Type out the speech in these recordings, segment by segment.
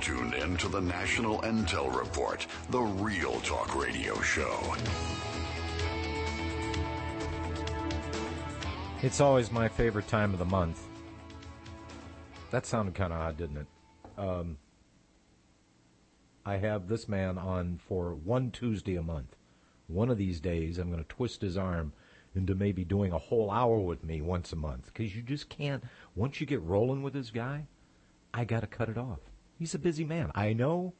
tuned in to the National Intel Report, the real talk radio show. It's always my favorite time of the month. That sounded kind of odd, didn't it? I have this man on for one Tuesday a month. One of these days, I'm going to twist his arm into maybe doing a whole hour with me once a month, because you just can't. Once you get rolling with this guy, I got to cut it off. He's a busy man. I know.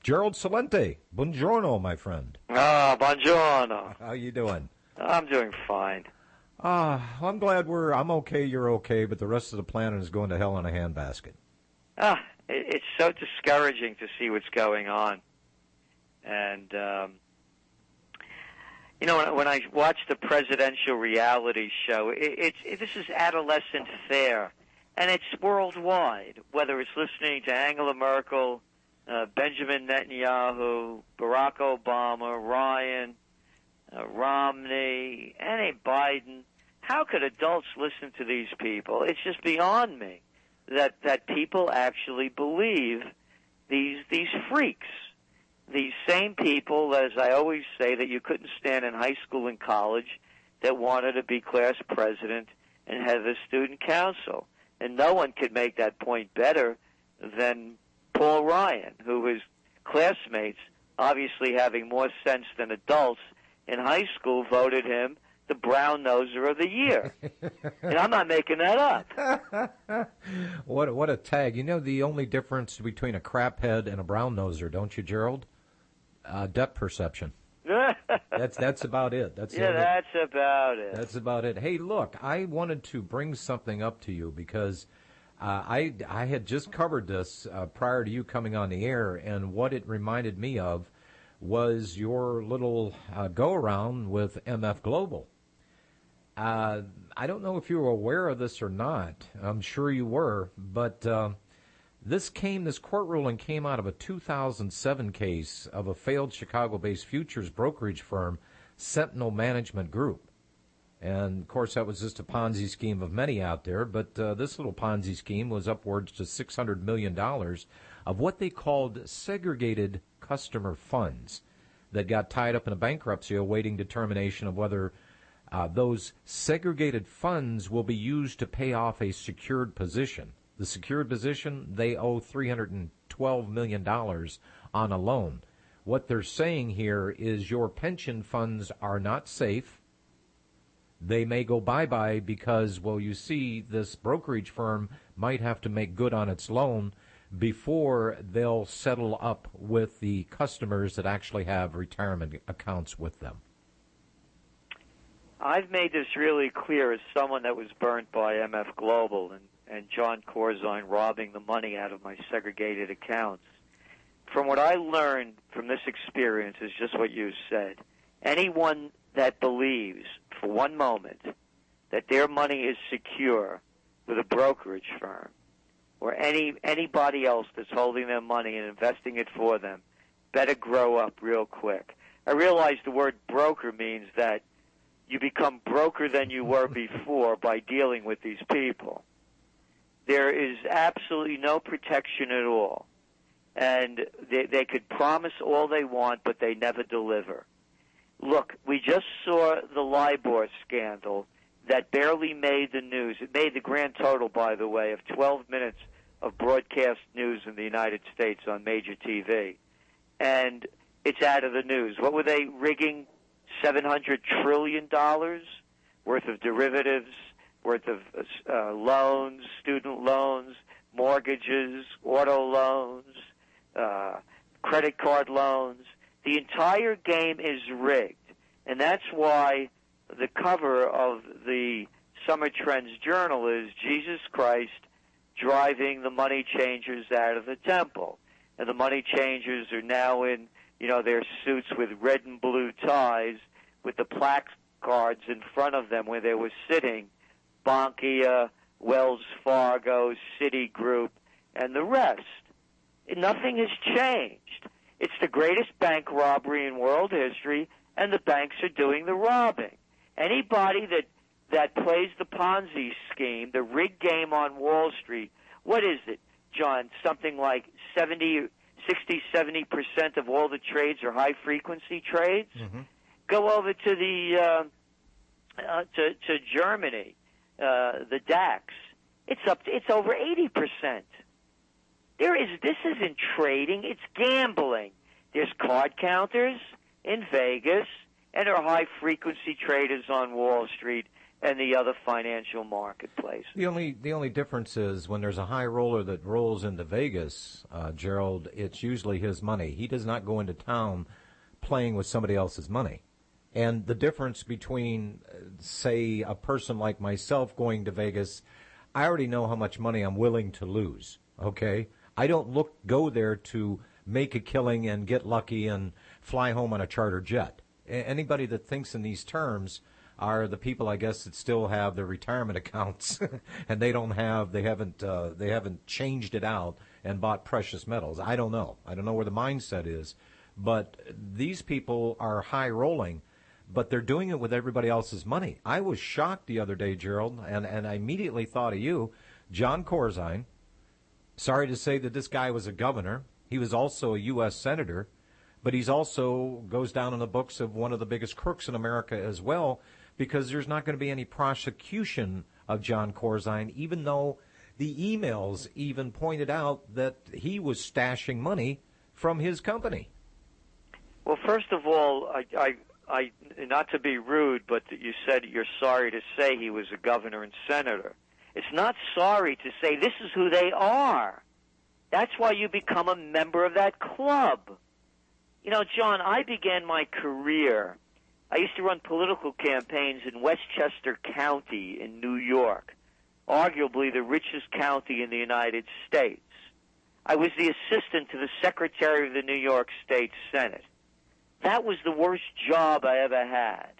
Gerald Celente, buongiorno, my friend. Ah, buongiorno. How you doing? I'm doing fine. I'm glad I'm okay, you're okay, but the rest of the planet is going to hell in a handbasket. It's so discouraging to see what's going on. And, when I watch the presidential reality show, this is adolescent fare, and it's worldwide, whether it's listening to Angela Merkel, Benjamin Netanyahu, Barack Obama, Ryan, Romney, and Biden. How could adults listen to these people? It's just beyond me that people actually believe these freaks. These same people, as I always say, that you couldn't stand in high school and college, that wanted to be class president and head of the student council. And no one could make that point better than Paul Ryan, who his classmates, obviously having more sense than adults in high school, voted him the brown noser of the year. And I'm not making that up. What a tag. You know the only difference between a craphead and a brown noser, don't you, Gerald? Depth perception. That's about it. That's about it. That's about it. Hey, look, I wanted to bring something up to you because I had just covered this prior to you coming on the air, and what it reminded me of was your little go-around with MF Global. I don't know if you were aware of this or not. I'm sure you were, but this court ruling came out of a 2007 case of a failed Chicago-based futures brokerage firm, Sentinel Management Group. And, of course, that was just a Ponzi scheme of many out there, but this little Ponzi scheme was upwards to $600 million of what they called segregated customer funds that got tied up in a bankruptcy awaiting determination of whether those segregated funds will be used to pay off a secured position. The secured position, they owe $312 million on a loan. What they're saying here is your pension funds are not safe. They may go bye-bye because, well, you see, this brokerage firm might have to make good on its loan before they'll settle up with the customers that actually have retirement accounts with them. I've made this really clear as someone that was burnt by MF Global and John Corzine robbing the money out of my segregated accounts. From what I learned from this experience is just what you said. Anyone that believes for one moment that their money is secure with a brokerage firm or anybody else that's holding their money and investing it for them better grow up real quick. I realize the word broker means that you become broker than you were before by dealing with these people. There is absolutely no protection at all. And they could promise all they want, but they never deliver. Look, we just saw the LIBOR scandal that barely made the news. It made the grand total, by the way, of 12 minutes of broadcast news in the United States on major TV. And it's out of the news. What were they rigging? $700 trillion worth of derivatives, worth of loans, student loans, mortgages, auto loans, credit card loans. The entire game is rigged, and that's why the cover of the Summer Trends Journal is Jesus Christ driving the money changers out of the temple. And the money changers are now in, their suits with red and blue ties with the placards in front of them where they were sitting, Bankia, Wells Fargo, Citigroup, and the rest. Nothing has changed. It's the greatest bank robbery in world history, and the banks are doing the robbing. Anybody that plays the Ponzi scheme, the rigged game on Wall Street, what is it? John, something like 70% of all the trades are high-frequency trades. Mm-hmm. Go over to the to Germany, the DAX. It's over 80%. This isn't trading, it's gambling. There's card counters in Vegas, and there are high-frequency traders on Wall Street and the other financial marketplaces. The only difference is when there's a high roller that rolls into Vegas, Gerald, it's usually his money. He does not go into town playing with somebody else's money. And the difference between, say, a person like myself going to Vegas, I already know how much money I'm willing to lose, okay? I don't go there to make a killing and get lucky and fly home on a charter jet. Anybody that thinks in these terms are the people, I guess, that still have their retirement accounts and they haven't changed it out and bought precious metals. I don't know where the mindset is, but these people are high rolling, but they're doing it with everybody else's money. I was shocked the other day, Gerald, and I immediately thought of you, John Corzine. Sorry to say that this guy was a governor. He was also a U.S. senator, but he's also goes down in the books of one of the biggest crooks in America as well, because there's not going to be any prosecution of John Corzine, even though the emails even pointed out that he was stashing money from his company. Well, first of all, I not to be rude, but you said you're sorry to say he was a governor and senator. It's not sorry to say this is who they are. That's why you become a member of that club. You know, John, I began my career. I used to run political campaigns in Westchester County in New York, arguably the richest county in the United States. I was the assistant to the Secretary of the New York State Senate. That was the worst job I ever had.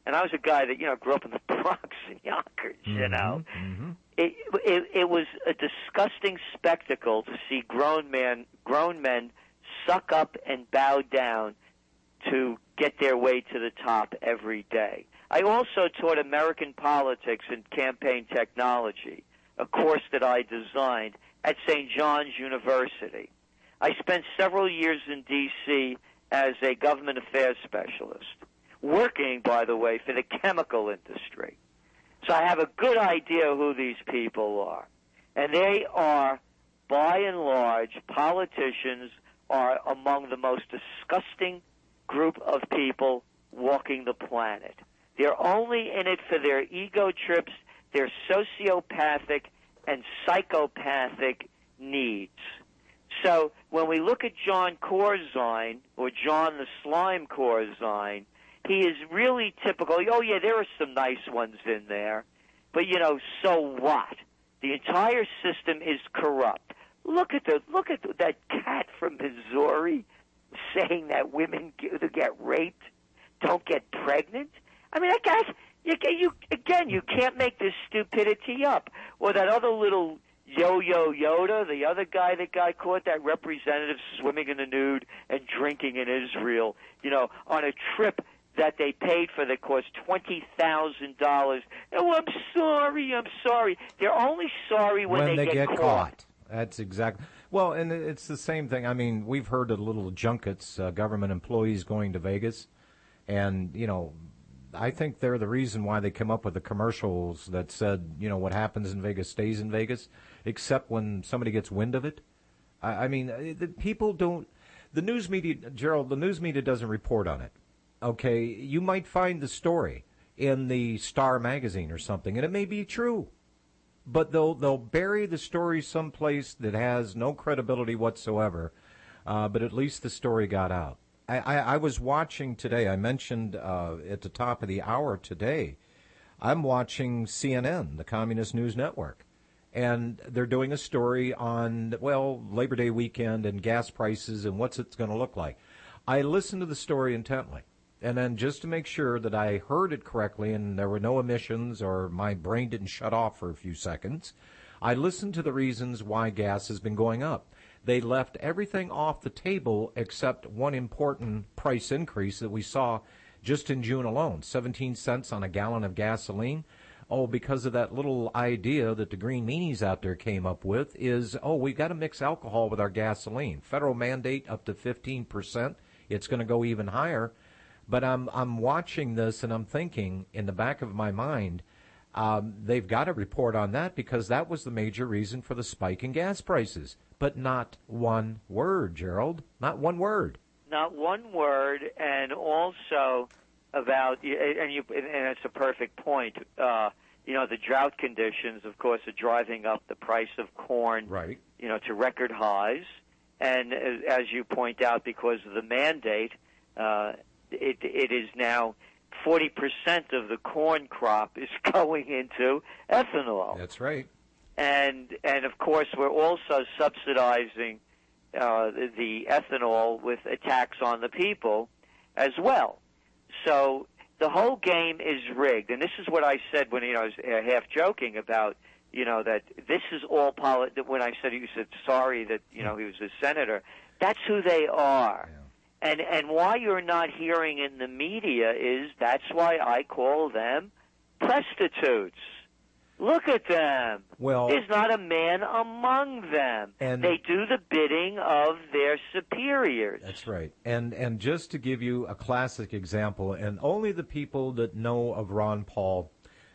And I was a guy that, grew up in the Bronx and Yonkers, Mm-hmm. It was a disgusting spectacle to see grown men suck up and bow down to get their way to the top every day. I also taught American politics and campaign technology, a course that I designed at St. John's University. I spent several years in D.C. as a government affairs specialist, working, by the way, for the chemical industry. So I have a good idea who these people are. And they are, by and large, politicians are among the most disgusting group of people walking the planet. They're only in it for their ego trips, their sociopathic and psychopathic needs. So when we look at John Corzine, or John the Slime Corzine, he is really typical. Oh, yeah, there are some nice ones in there. But, so what? The entire system is corrupt. Look at that cat from Missouri saying that women who get raped don't get pregnant. I mean, that guy, you can't make this stupidity up. Or that other little Yo-Yo Yoda, the other guy that got caught, that representative swimming in the nude and drinking in Israel, on a trip that they paid for that cost $20,000. Oh, I'm sorry. They're only sorry when they get caught. That's exactly. Well, and it's the same thing. I mean, we've heard of little junkets, government employees going to Vegas, and, I think they're the reason why they come up with the commercials that said, what happens in Vegas stays in Vegas, except when somebody gets wind of it. I mean, people don't. The news media, Gerald, the news media doesn't report on it. Okay, you might find the story in the Star magazine or something, and it may be true, but they'll bury the story someplace that has no credibility whatsoever. But at least the story got out. I was watching today. I mentioned at the top of the hour today, I'm watching CNN, the Communist News Network, and they're doing a story on, Labor Day weekend and gas prices and what's it's going to look like. I listened to the story intently. And then just to make sure that I heard it correctly and there were no omissions or my brain didn't shut off for a few seconds, I listened to the reasons why gas has been going up. They left everything off the table except one important price increase that we saw just in June alone, 17 cents on a gallon of gasoline. Oh, because of that little idea that the green meanies out there came up with is, we've got to mix alcohol with our gasoline. Federal mandate up to 15%. It's going to go even higher. But I'm watching this and I'm thinking in the back of my mind, they've got to report on that because that was the major reason for the spike in gas prices. But not one word, Gerald. Not one word. Not one word, and also about and it's a perfect point. The drought conditions, of course, are driving up the price of corn, right? To record highs, and as you point out, because of the mandate, it is now 40% of the corn crop is going into ethanol. That's right. And of course, we're also subsidizing the ethanol with a tax on the people as well. So the whole game is rigged, and this is what I said when I was half joking about that this is all when I said you said sorry that he was a senator. That's who they are. Yeah. And why you're not hearing in the media is that's why I call them prostitutes. Look at them. Well, there's not a man among them. And they do the bidding of their superiors. That's right. And just to give you a classic example, and only the people that know of Ron Paul,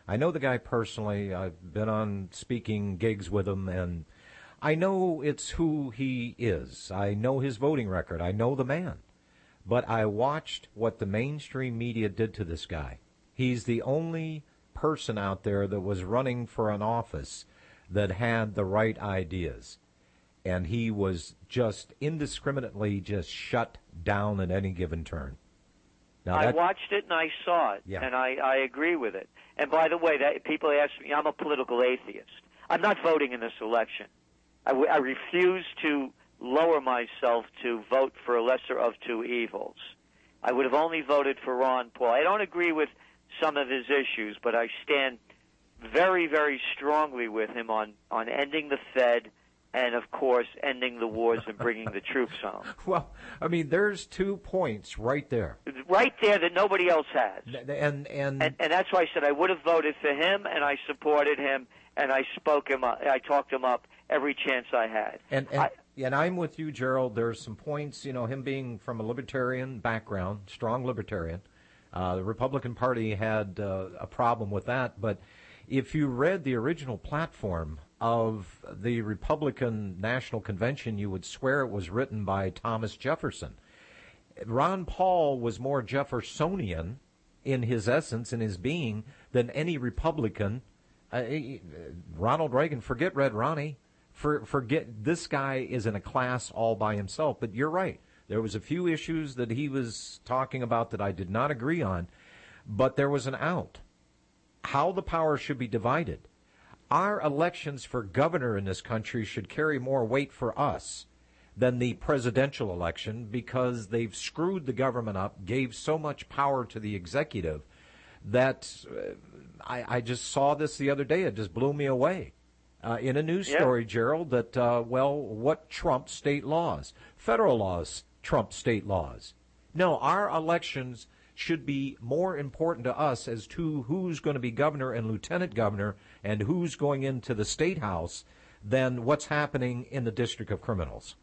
I know the guy personally. I've been on speaking gigs with him, and I know it's who he is. I know his voting record. I know the man. But I watched what the mainstream media did to this guy. He's the only person out there that was running for an office that had the right ideas, and he was just indiscriminately just shut down at any given turn. Now I watched it and I saw it, yeah. And I agree with it. And by the way, people ask me, I'm a political atheist. I'm not voting in this election. I refuse to lower myself to vote for a lesser of two evils. I would have only voted for Ron Paul. I don't agree with some of his issues, but I stand very, very strongly with him on ending the Fed and, of course, ending the wars and bringing the troops home. Well, I mean, there's 2 points right there. Right there that nobody else has. And that's why I said I would have voted for him, and I supported him, and I talked him up every chance I had. And I'm with you, Gerald. There's some points, him being from a libertarian background, strong libertarian. The Republican Party had a problem with that, but if you read the original platform of the Republican National Convention, you would swear it was written by Thomas Jefferson. Ron Paul was more Jeffersonian in his essence, in his being, than any Republican. Ronald Reagan, forget Red Ronnie. Forget, this guy is in a class all by himself. But you're right. There was a few issues that he was talking about that I did not agree on, but there was an out. How the power should be divided. Our elections for governor in this country should carry more weight for us than the presidential election because they've screwed the government up, gave so much power to the executive that I just saw this the other day. It just blew me away. In a news story, Gerald, that, what trumps state laws? Federal laws trump state laws. No, our elections should be more important to us as to who's going to be governor and lieutenant governor and who's going into the state house than what's happening in the District of Criminals.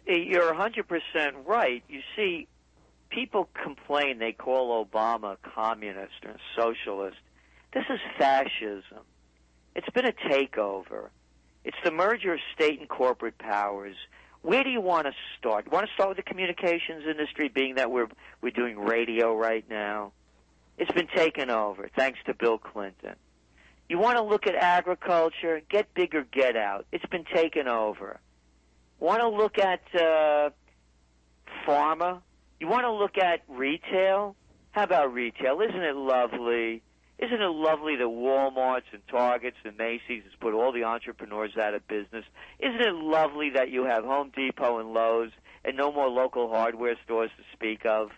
You're 100% right. You see, people complain, they call Obama a communist or a socialist. This is fascism. It's been a takeover. It's the merger of state and corporate powers. Where do you want to start? You want to start with the communications industry, being that we're doing radio right now? It's been taken over, thanks to Bill Clinton. You want to look at agriculture? Get big or get out. It's been taken over. Want to look at pharma? You want to look at retail? How about retail? Isn't it lovely? Isn't it lovely that Walmarts and Targets and Macy's has put all the entrepreneurs out of business? Isn't it lovely that you have Home Depot and Lowe's and no more local hardware stores to speak of?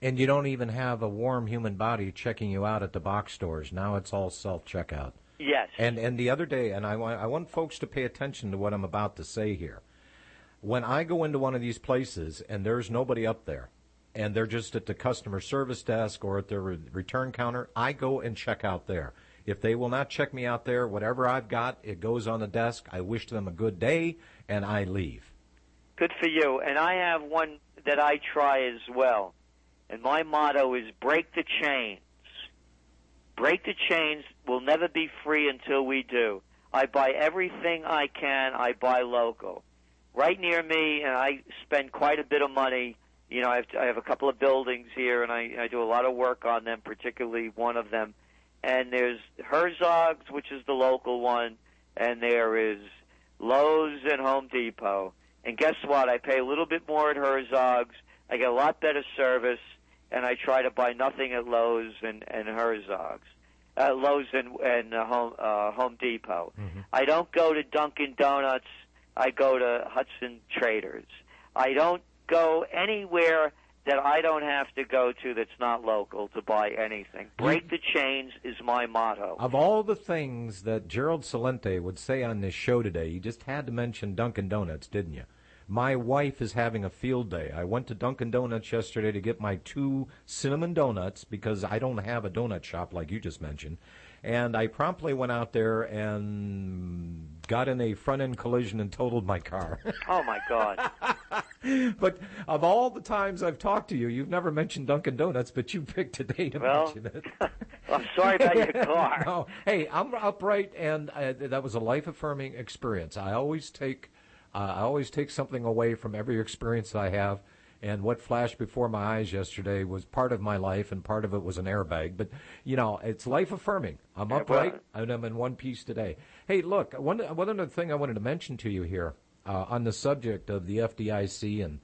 And you don't even have a warm human body checking you out at the box stores. Now it's all self-checkout. Yes. And the other day, and I want folks to pay attention to what I'm about to say here. When I go into one of these places and there's nobody up there, and they're just at the customer service desk or at their return counter, I go and check out there. If they will not check me out there, whatever I've got, it goes on the desk. I wish them a good day, and I leave. Good for you. And I have one that I try as well. And my motto is break the chains. Break the chains. We'll never be free until we do. I buy everything I can. I buy local. Right near me, and I spend quite a bit of money. You know, I have a couple of buildings here, and I do a lot of work on them, particularly one of them. And there's Herzog's, which is the local one, and there is Lowe's and Home Depot. And guess what? I pay a little bit more at Herzog's. I get a lot better service, and I try to buy nothing at Lowe's and Herzog's. Lowe's and Home Depot. Mm-hmm. I don't go to Dunkin' Donuts. I go to Hudson Traders. I don't go anywhere that I don't have to go to that's not local to buy anything. Break the chains is my motto. Of all the things that Gerald Celente would say on this show today, you just had to mention Dunkin' Donuts, didn't you? My wife is having a field day. I went to Dunkin' Donuts yesterday to get my 2 cinnamon donuts because I don't have a donut shop like you just mentioned. And I promptly went out there and got in a front-end collision and totaled my car. Oh, my God. But of all the times I've talked to you, you've never mentioned Dunkin' Donuts, but you picked today to mention it. I'm sorry about your car. No, hey, I'm upright, and that was a life-affirming experience. I always take something away from every experience I have. And what flashed before my eyes yesterday was part of my life, and part of it was an airbag. But, you know, it's life-affirming. I'm upright, and I'm in one piece today. Hey, look, one other thing I wanted to mention to you here on the subject of the FDIC and,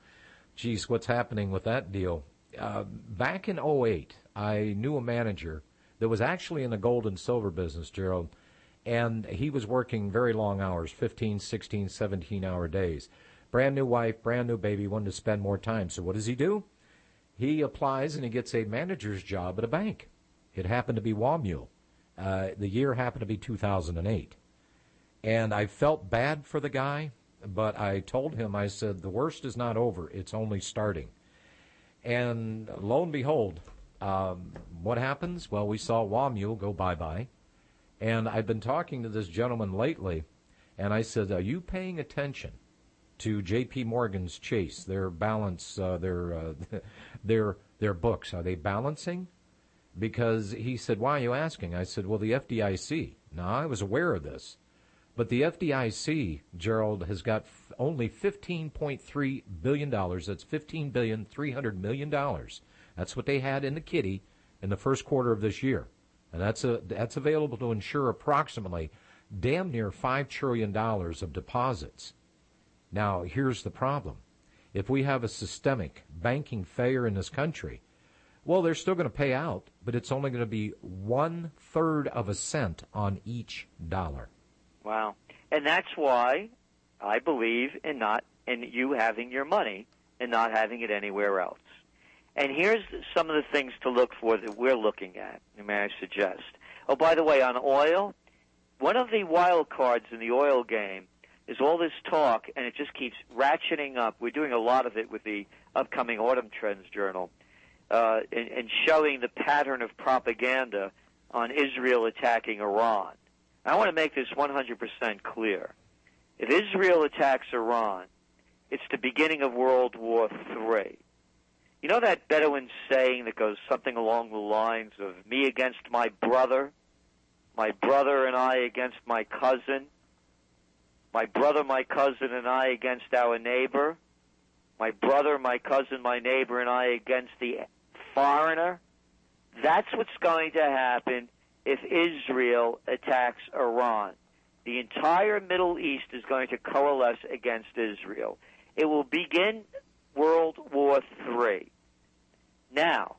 geez, what's happening with that deal. Back in 2008, I knew a manager that was actually in the gold and silver business, Gerald, and he was working very long hours, 15, 16, 17-hour days. Brand new wife, brand new baby, wanted to spend more time. So what does he do? He applies and he gets a manager's job at a bank. It happened to be WAMU. The year happened to be 2008. And I felt bad for the guy, but I told him, I said, the worst is not over. It's only starting. And lo and behold, what happens? Well, we saw WAMU go bye-bye. And I've been talking to this gentleman lately, and I said, are you paying attention to J.P. Morgan's Chase, their balance, their books? Are they balancing? Because he said, why are you asking? I said, well, the FDIC. Now, I was aware of this. But the FDIC, Gerald, has got only $15.3 billion. That's $15,300 million. That's what they had in the kitty in the first quarter of this year. And that's available to insure approximately damn near $5 trillion of deposits. Now, here's the problem. If we have a systemic banking failure in this country, well, they're still going to pay out, but it's only going to be 1/3 of a cent on each dollar. Wow. And that's why I believe in you having your money and not having it anywhere else. And here's some of the things to look for that we're looking at, may I suggest. Oh, by the way, on oil, one of the wild cards in the oil game is all this talk, and it just keeps ratcheting up. We're doing a lot of it with the upcoming Autumn Trends Journal, and showing the pattern of propaganda on Israel attacking Iran. I want to make this 100% clear. If Israel attacks Iran, it's the beginning of World War III. You know that Bedouin saying that goes something along the lines of me against my brother and I against my cousin, my brother, my cousin, and I against our neighbor, my brother, my cousin, my neighbor, and I against the foreigner? That's what's going to happen if Israel attacks Iran. The entire Middle East is going to coalesce against Israel. It will begin World War III. Now,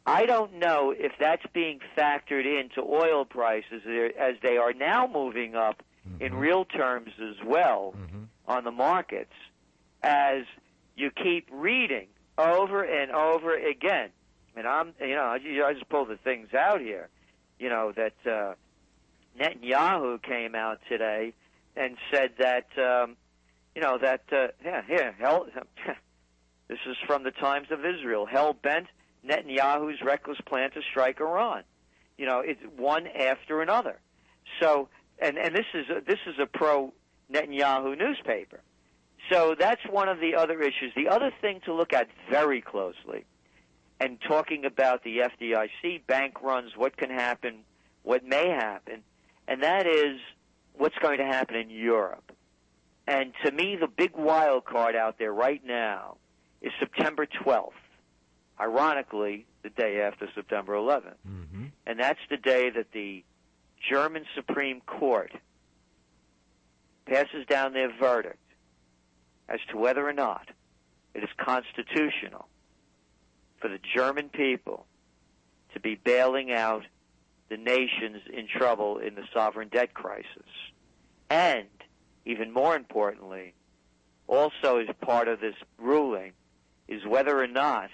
I don't know if that's being factored into oil prices as they are now moving up in real terms as well on the markets, as you keep reading over and over again. And I just pulled the things out here, that Netanyahu came out today and said that, this is from the Times of Israel, hell-bent Netanyahu's reckless plan to strike Iran. it's one after another. So, and this is a pro-Netanyahu newspaper. So that's one of the other issues. The other thing to look at very closely, and talking about the FDIC, bank runs, what can happen, what may happen, and that is what's going to happen in Europe. And to me, the big wild card out there right now is September 12th, ironically, the day after September 11th. Mm-hmm. And that's the day that the German Supreme Court passes down their verdict as to whether or not it is constitutional for the German people to be bailing out the nations in trouble in the sovereign debt crisis. And, even more importantly, also as part of this ruling, is whether or not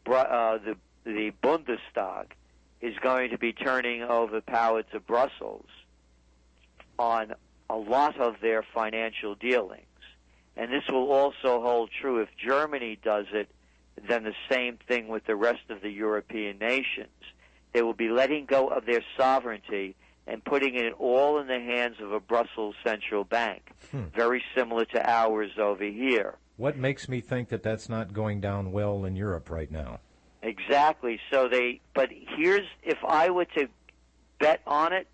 the Bundestag is going to be turning over power to Brussels on a lot of their financial dealings. And this will also hold true if Germany does it, then the same thing with the rest of the European nations. They will be letting go of their sovereignty and putting it all in the hands of a Brussels central bank, very similar to ours over here. What makes me think that that's not going down well in Europe right now? Exactly. But here's, if I were to bet on it,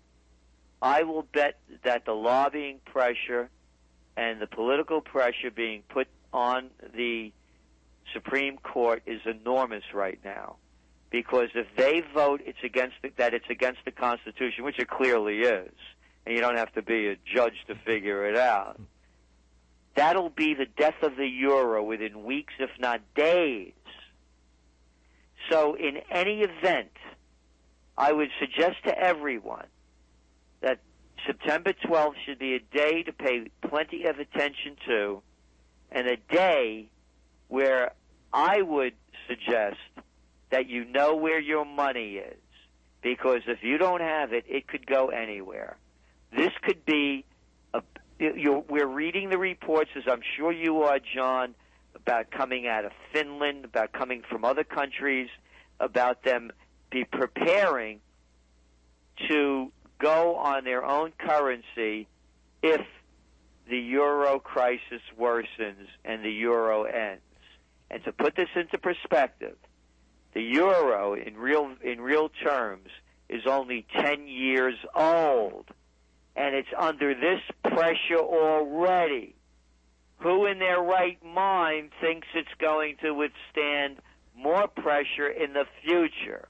I will bet that the lobbying pressure and the political pressure being put on the Supreme Court is enormous right now. Because if they vote that it's against the Constitution, which it clearly is, and you don't have to be a judge to figure it out, that'll be the death of the euro within weeks, if not days. So in any event, I would suggest to everyone that September 12th should be a day to pay plenty of attention to, and a day where I would suggest that you know where your money is, because if you don't have it, it could go anywhere. This could be we're reading the reports, as I'm sure you are, John, about coming out of Finland, about coming from other countries, about them be preparing to go on their own currency if the euro crisis worsens and the euro ends. And to put this into perspective, the euro in real terms is only 10 years old, and it's under this pressure already. Who in their right mind thinks it's going to withstand more pressure in the future?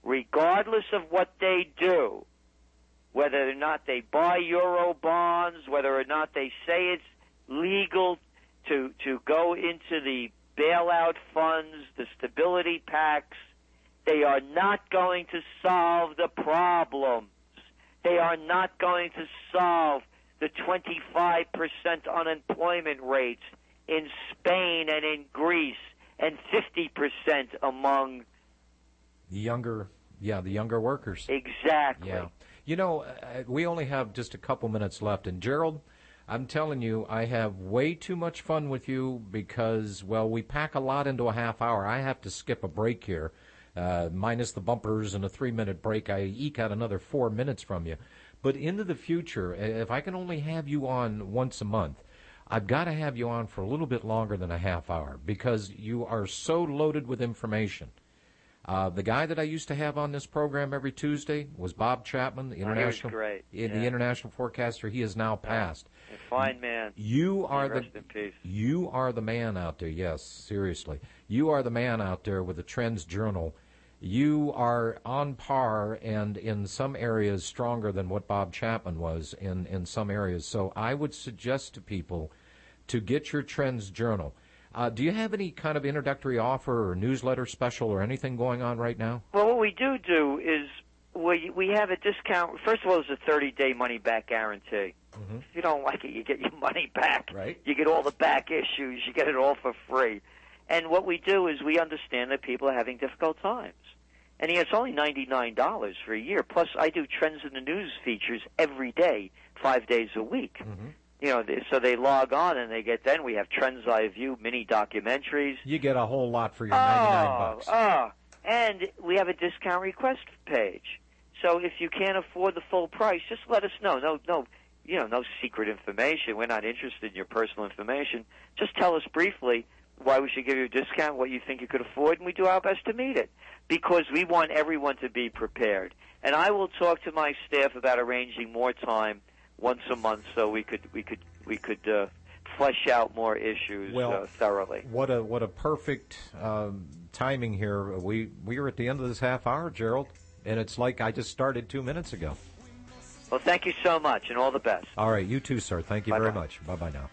Regardless of what they do, whether or not they buy euro bonds, whether or not they say it's legal to go into the bailout funds, the stability pacts, they are not going to solve the problems. They are not going to solve the 25% unemployment rates in Spain and in Greece and 50% among the younger workers. Exactly. Yeah. We only have just a couple minutes left, and Gerald, I'm telling you, I have way too much fun with you because, well, we pack a lot into a half hour. I have to skip a break here. Minus the bumpers and a 3-minute break, I eke out another 4 minutes from you. But into the future, if I can only have you on once a month, I've got to have you on for a little bit longer than a half hour because you are so loaded with information. The guy that I used to have on this program every Tuesday was Bob Chapman, the international, the international forecaster. He is now passed. A fine man. Rest in peace. You are the man out there. Yes, seriously, you are the man out there with the TrendsJournal. You are on par and in some areas stronger than what Bob Chapman was in some areas. So I would suggest to people to get your TrendsJournal. Do you have any kind of introductory offer or newsletter special or anything going on right now? Well, what we do is we have a discount. First of all, there's a 30-day money-back guarantee. Mm-hmm. If you don't like it, you get your money back. Right. You get all the back issues. You get it all for free. And what we do is we understand that people are having difficult times. And it's only $99 for a year. Plus, I do Trends in the News features every day, 5 days a week. Mm-hmm. So they log on and they get, then we have Trends I View, mini documentaries. You get a whole lot for your $99. And we have a discount request page. So if you can't afford the full price, just let us know. No secret information. We're not interested in your personal information. Just tell us briefly why we should give you a discount, what you think you could afford, and we do our best to meet it. Because we want everyone to be prepared. And I will talk to my staff about arranging more time once a month so we could flesh out more issues thoroughly. What a perfect timing here. We are at the end of this half hour, Gerald, and it's like I just started 2 minutes ago. Well, thank you so much, and all the best. All right, you too, sir. Thank you Bye-bye. very much. Bye-bye now.